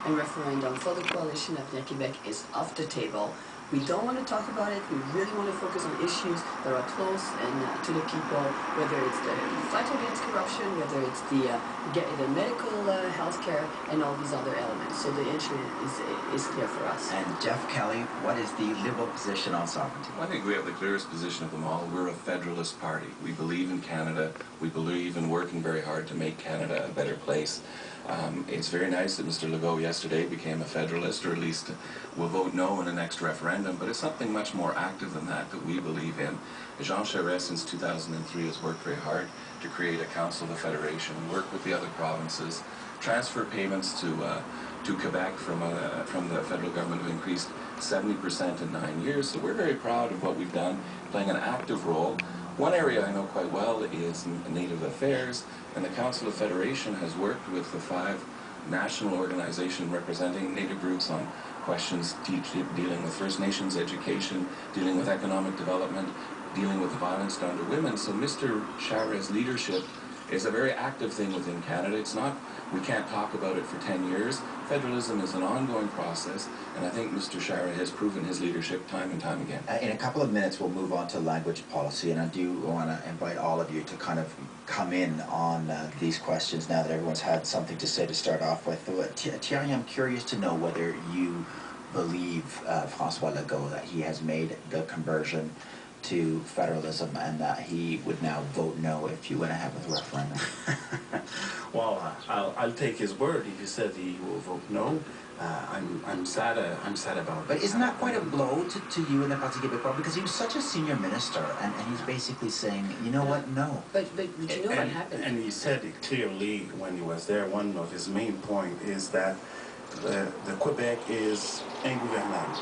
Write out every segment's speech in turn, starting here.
and referendum for the coalition of Quebec is off the table. We don't want to talk about it. We really want to focus on issues that are close and to the people, whether it's the fight against corruption, whether it's the medical health care, and all these other elements. So the issue is clear for us. And Jeff Kelly, what is the Liberal position on sovereignty? I think we have the clearest position of them all. We're a federalist party. We believe in Canada. We believe in working very hard to make Canada a better place. It's very nice that Mr. Legault yesterday became a federalist, or at least will vote no in the next referendum, but it's something much more active than that we believe in. Jean Charest, since 2003, has worked very hard to create a Council of the Federation, work with the other provinces, transfer payments to Quebec from the federal government have increased 70% in 9 years, so we're very proud of what we've done, playing an active role. One area I know quite well is Native Affairs, and the Council of Federation has worked with the 5 national organizations representing Native groups on questions dealing with First Nations education, dealing with economic development, dealing with violence done to women. So Mr. Charest's leadership is a very active thing within Canada. It's not, we can't talk about it for 10 years. Federalism is an ongoing process, and I think Mr. Charest has proven his leadership time and time again. In a couple of minutes, we'll move on to language policy, and I do want to invite all of you to kind of come in on these questions now that everyone's had something to say to start off with. Thierry, I'm curious to know whether you believe François Legault, that he has made the conversion to federalism and that he would now vote no if you went ahead with the referendum. Well, I'll take his word. If he said he will vote no, I'm sad about it. But isn't that quite a blow to you in the Parti Québécois? Because he was such a senior minister, and he's basically saying, you know what, no. But you know what happened? And he said it clearly when he was there. One of his main points is that the Quebec is ingouvernable,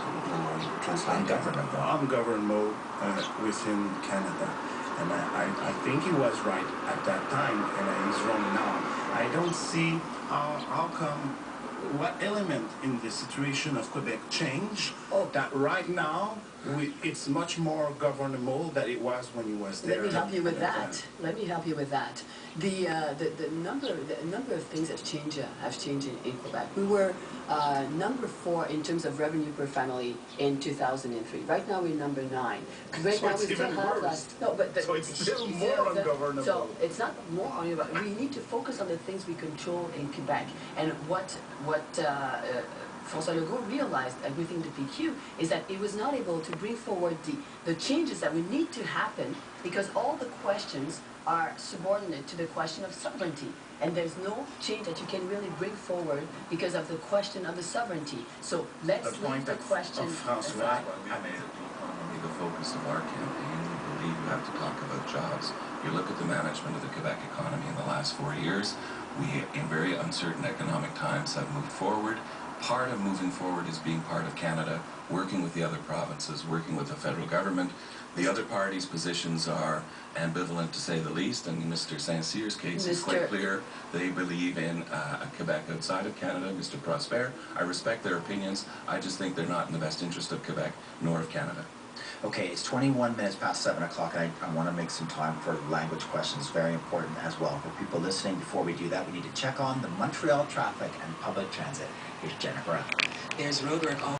ungovernable within Canada. And I think he was right at that time, and he's wrong now. I don't see how come, what element in the situation of Quebec changed that right now it's much more governable than it was when he was there. Let me help you with that. Let me help you with that. The number of things have changed in Quebec. We were number 4 in terms of revenue per family in 2003. Right now we're number 9. Right so now it's we still even have worse. so it's still more ungovernable. So it's not more ungovernable. We need to focus on the things we control in Quebec, and what François Legault realized within the PQ is that he was not able to bring forward the changes that would need to happen because all the questions are subordinate to the question of sovereignty. And there's no change that you can really bring forward because of the question of the sovereignty. So let's leave the question aside. We made the economy the focus of our campaign. We believe we have to talk about jobs. You look at the management of the Quebec economy in the last 4 years, we, in very uncertain economic times, have moved forward. Part of moving forward is being part of Canada, working with the other provinces, working with the federal government. The other parties' positions are ambivalent, to say the least, and Mr. Saint-Cyr's case is quite clear. They believe in a Quebec outside of Canada, Mr. Prosper. I respect their opinions. I just think they're not in the best interest of Quebec nor of Canada. Okay, it's 21 minutes past 7 o'clock, and I want to make some time for language questions, very important as well. For people listening, before we do that, we need to check on the Montreal traffic and public transit. Here's Jennifer. There's roadwork all